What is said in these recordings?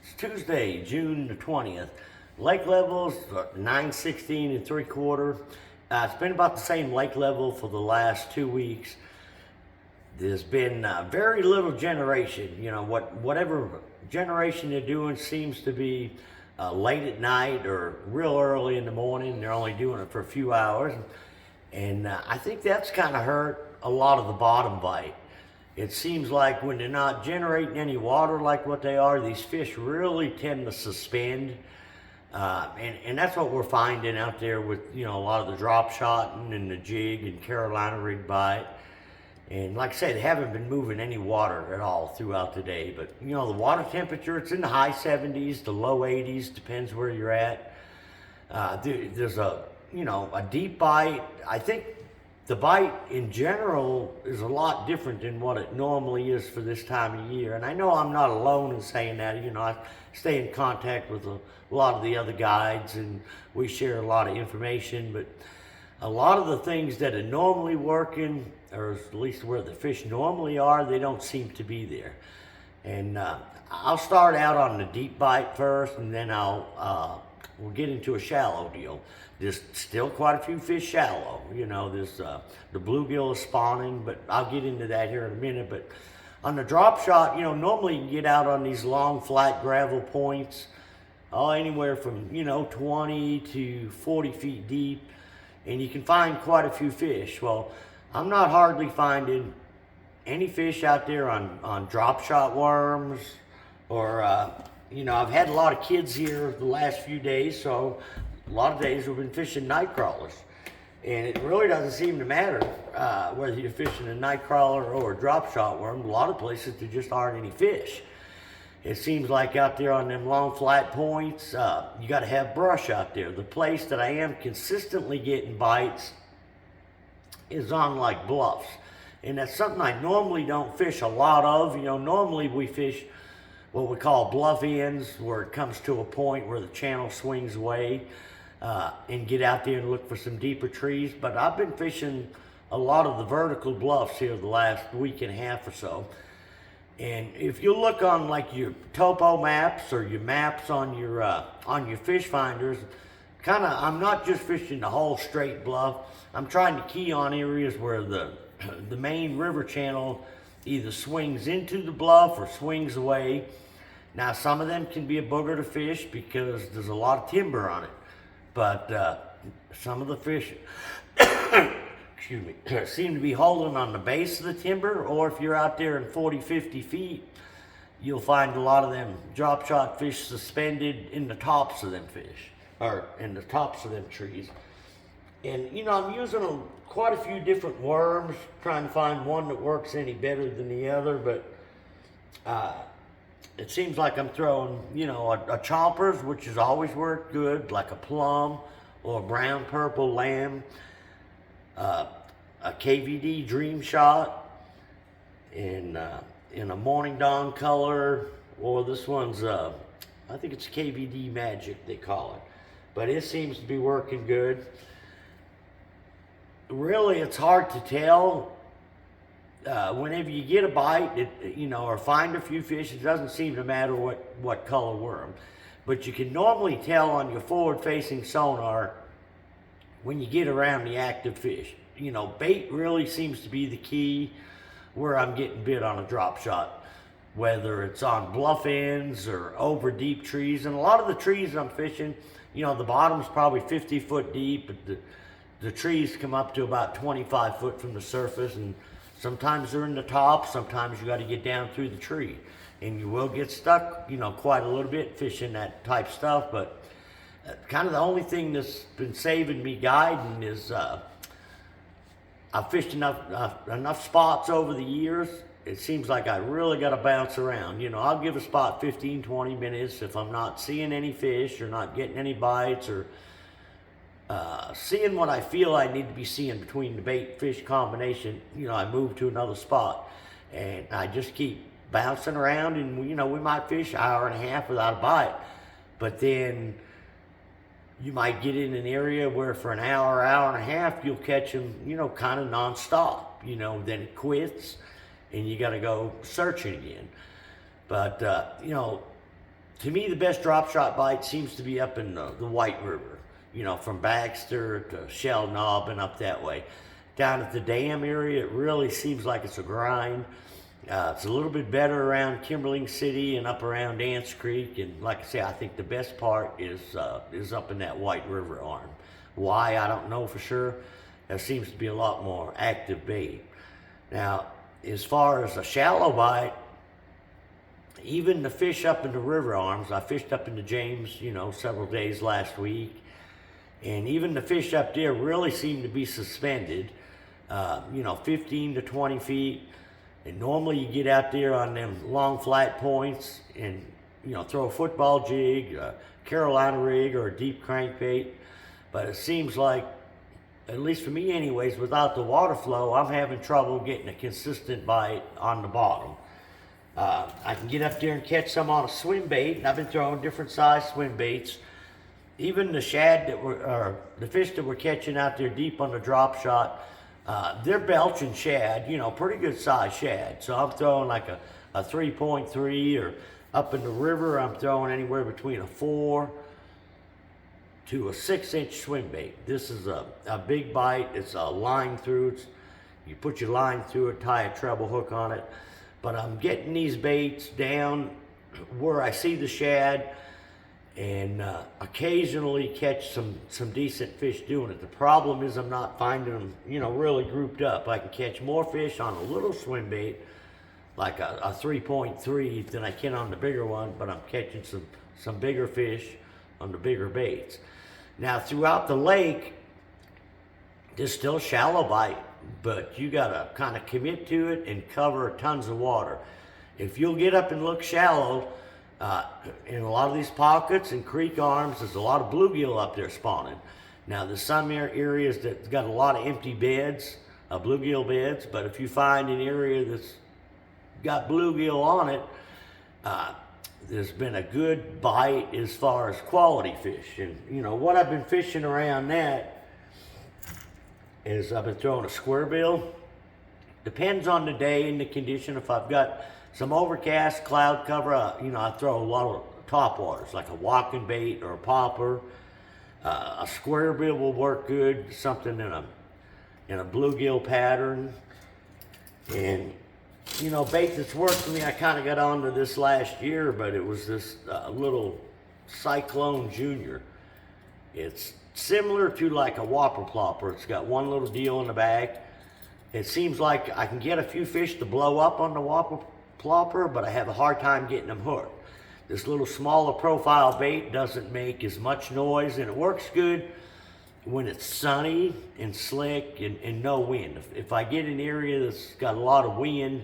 It's Tuesday, June the 20th. Lake levels 916 3/4. It's been about the same lake level for the last 2 weeks. There's been very little generation. Whatever generation they're doing seems to be late at night or real early in the morning. They're only doing it for a few hours. And I think that's kind of hurt a lot of the bottom bite. It seems like when they're not generating any water like what they are, these fish really tend to suspend. And that's what we're finding out there with, a lot of the drop shotting and the jig and Carolina rig bite. And like I say, they haven't been moving any water at all throughout the day. But, the water temperature, it's in the high 70s to low 80s, depends where you're at. There's a deep bite. I think the bite in general is a lot different than what it normally is for this time of year. And I know I'm not alone in saying that. I stay in contact with a lot of the other guides and we share a lot of information. But a lot of the things that are normally working, or at least where the fish normally are, they don't seem to be there. And I'll start out on the deep bite first, and then we'll get into a shallow deal. There's still quite a few fish shallow. There's the bluegill is spawning, but I'll get into that here in a minute. But on the drop shot, normally you can get out on these long flat gravel points, anywhere from 20 to 40 feet deep, and you can find quite a few fish. Well, I'm not hardly finding any fish out there on drop shot worms, or I've had a lot of kids here the last few days, so a lot of days we've been fishing night crawlers. And it really doesn't seem to matter whether you're fishing a night crawler or a drop shot worm. A lot of places there just aren't any fish. It seems like out there on them long flat points, you got to have brush out there. The place that I am consistently getting bites is on like bluffs. And that's something I normally don't fish a lot of. Normally we fish what we call bluff ends, where it comes to a point where the channel swings away, and get out there and look for some deeper trees. But I've been fishing a lot of the vertical bluffs here the last week and a half or so. And if you look on like your topo maps or your maps on your fish finders, I'm not just fishing the whole straight bluff. I'm trying to key on areas where the main river channel either swings into the bluff or swings away. Now, some of them can be a booger to fish because there's a lot of timber on it. But some of the fish, excuse me, seem to be holding on the base of the timber, or if you're out there in 40, 50 feet, you'll find a lot of them drop shot fish suspended in the tops of them fish, or in the tops of them trees. And, I'm using quite a few different worms, trying to find one that works any better than the other, but it seems like I'm throwing, a chompers, which has always worked good, like a plum or a brown purple lamb, a KVD Dream Shot in a Morning Dawn color, or this one's, I think it's KVD Magic they call it, but it seems to be working good. Really, it's hard to tell. Whenever you get a bite, or find a few fish, it doesn't seem to matter what color worm. But you can normally tell on your forward-facing sonar when you get around the active fish. Bait really seems to be the key where I'm getting bit on a drop shot, whether it's on bluff ends or over deep trees. And a lot of the trees I'm fishing, the bottom's probably 50 foot deep, but the trees come up to about 25 foot from the surface, and sometimes they're in the top, sometimes you got to get down through the tree. And you will get stuck, quite a little bit fishing that type stuff. But kind of the only thing that's been saving me guiding is I've fished enough spots over the years. It seems like I really got to bounce around. I'll give a spot 15, 20 minutes if I'm not seeing any fish or not getting any bites, or seeing what I feel I need to be seeing between the bait fish combination. I move to another spot, and I just keep bouncing around, and we might fish an hour and a half without a bite, but then you might get in an area where for an hour and a half you'll catch them kind of nonstop. Then it quits and you got to go searching again. But to me, the best drop shot bite seems to be up in the White River, from Baxter to Shell Knob and up that way. Down at the dam area, it really seems like it's a grind. It's a little bit better around Kimberling City and up around Dance Creek. And like I say, I think the best part is up in that White River arm. Why, I don't know for sure. There seems to be a lot more active bait. Now, as far as a shallow bite, even the fish up in the river arms, I fished up in the James, several days last week. And even the fish up there really seem to be suspended, 15 to 20 feet. And normally you get out there on them long flat points and, throw a football jig, a Carolina rig, or a deep crankbait. But it seems like, at least for me anyways, without the water flow, I'm having trouble getting a consistent bite on the bottom. I can get up there and catch some on a swim bait, and I've been throwing different size swim baits. Even the the fish that we're catching out there deep on the drop shot, they're belching shad, pretty good size shad. So I'm throwing like a 3.3, or up in the river, I'm throwing anywhere between a 4 to a 6-inch swim bait. This is a big bite. It's a line through. You put your line through it, tie a treble hook on it. But I'm getting these baits down where I see the shad, and occasionally catch some decent fish doing it. The problem is I'm not finding them, really grouped up. I can catch more fish on a little swim bait, like a 3.3, than I can on the bigger one, but I'm catching some bigger fish on the bigger baits. Now, throughout the lake, there's still shallow bite, but you gotta kind of commit to it and cover tons of water. If you'll get up and look shallow, in a lot of these pockets and creek arms, there's a lot of bluegill up there spawning. Now, there's some areas that got a lot of empty beds, bluegill beds, but if you find an area that's got bluegill on it, there's been a good bite as far as quality fish. And what I've been fishing around that is I've been throwing a square bill. Depends on the day and the condition. If I've got some overcast cloud cover, I throw a lot of top waters, like a walking bait or a popper. A square bill will work good, something in a bluegill pattern. And bait that's worked for me, I kind of got onto this last year, but it was this little Cyclone Junior. It's similar to like a whopper plopper. It's got one little deal in the back. It seems like I can get a few fish to blow up on the whopper plopper, but I have a hard time getting them hooked. This little smaller profile bait doesn't make as much noise, and it works good when it's sunny and slick and no wind. If I get an area that's got a lot of wind,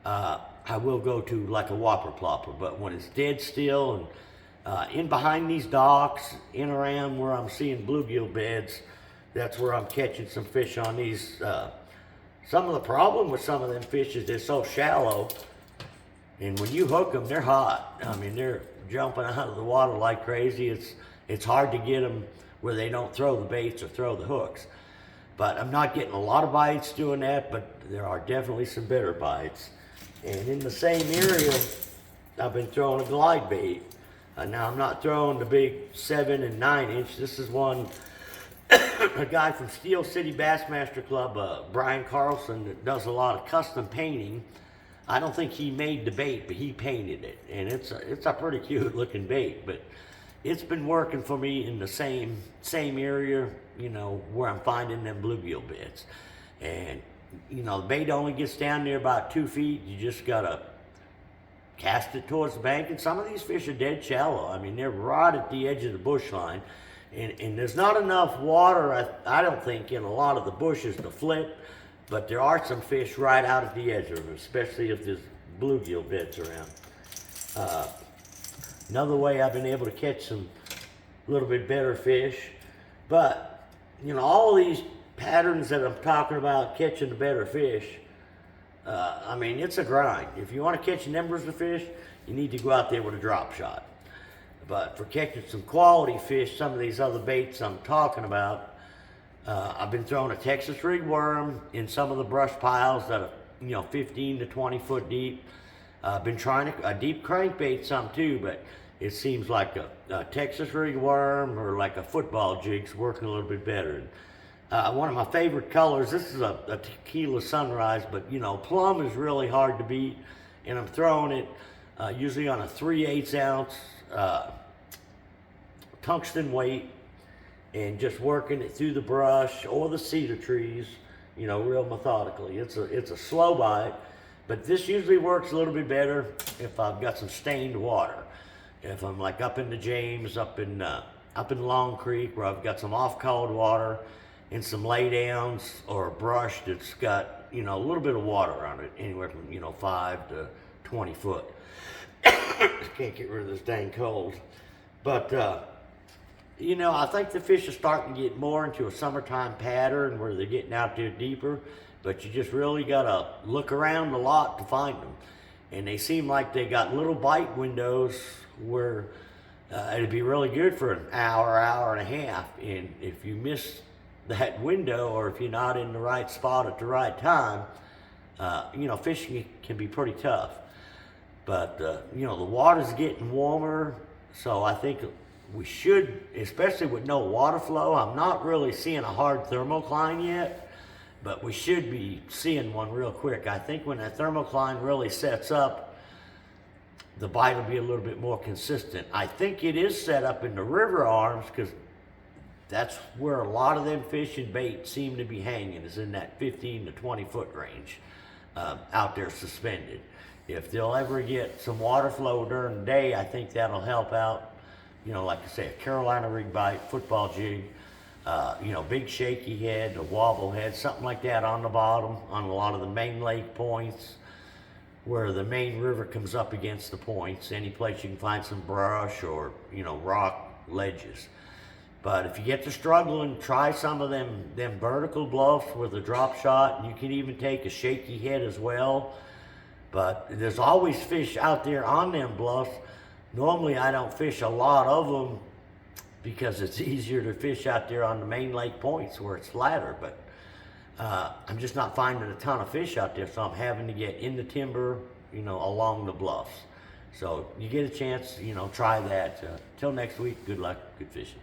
I will go to like a whopper plopper. But when it's dead still and in behind these docks, in around where I'm seeing bluegill beds, that's where I'm catching some fish on these. Some of the problem with some of them fish is they're so shallow, and when you hook them, they're hot. I mean, they're jumping out of the water like crazy. It's hard to get them where they don't throw the baits or throw the hooks. But I'm not getting a lot of bites doing that, but there are definitely some better bites. And in the same area, I've been throwing a glide bait. Now, I'm not throwing the big 7 and 9 inch. This is one, a guy from Steel City Bassmaster Club, Brian Carlson, that does a lot of custom painting. I don't think he made the bait, but he painted it. And it's a pretty cute looking bait, but it's been working for me in the same area, where I'm finding them bluegill beds. And, the bait only gets down there about 2 feet. You just gotta cast it towards the bank. And some of these fish are dead shallow. I mean, they're right at the edge of the bush line. And there's not enough water, I don't think, in a lot of the bushes to flip. But there are some fish right out at the edge of them, especially if there's bluegill beds around. Another way I've been able to catch some little bit better fish. But, all of these patterns that I'm talking about, catching the better fish, I mean, it's a grind. If you want to catch numbers of fish, you need to go out there with a drop shot. But for catching some quality fish, some of these other baits I'm talking about, I've been throwing a Texas rig worm in some of the brush piles that are, 15 to 20 foot deep. I've been trying a deep crankbait some too, but it seems like a Texas rig worm or like a football jig's working a little bit better. One of my favorite colors, this is a tequila sunrise, but you know, plum is really hard to beat, and I'm throwing it usually on a 3/8 ounce tungsten weight, and just working it through the brush or the cedar trees, you know, real methodically. It's a slow bite, but this usually works a little bit better if I've got some stained water. If I'm like up in the James, up in Long Creek, where I've got some off cold water and some laydowns, or a brush that's got, you know, a little bit of water on it, anywhere from, you know, 5 to 20 foot. Can't get rid of this dang cold. But you know, I think the fish are starting to get more into a summertime pattern where they're getting out there deeper, but you just really gotta look around a lot to find them. And they seem like they got little bite windows where it'd be really good for an hour, hour and a half. And if you miss that window, or if you're not in the right spot at the right time, you know, fishing can be pretty tough. But you know, the water's getting warmer, so I think we should, especially with no water flow, I'm not really seeing a hard thermocline yet, but we should be seeing one real quick. I think when that thermocline really sets up, the bite will be a little bit more consistent. I think it is set up in the river arms, because that's where a lot of them fish and bait seem to be hanging, is in that 15 to 20 foot range, out there suspended. If they'll ever get some water flow during the day, I think that'll help out. You know, like I say, a Carolina rig bite, football jig, you know, big shaky head, a wobble head, something like that on the bottom, on a lot of the main lake points where the main river comes up against the points. Any place you can find some brush or, you know, rock ledges. But if you get to struggling, try some of them vertical bluffs with a drop shot. You can even take a shaky head as well. But there's always fish out there on them bluffs. Normally I don't fish a lot of them because it's easier to fish out there on the main lake points where it's flatter, but I'm just not finding a ton of fish out there, so I'm having to get in the timber, you know, along the bluffs. So you get a chance, you know, try that. Till next week, good luck, good fishing.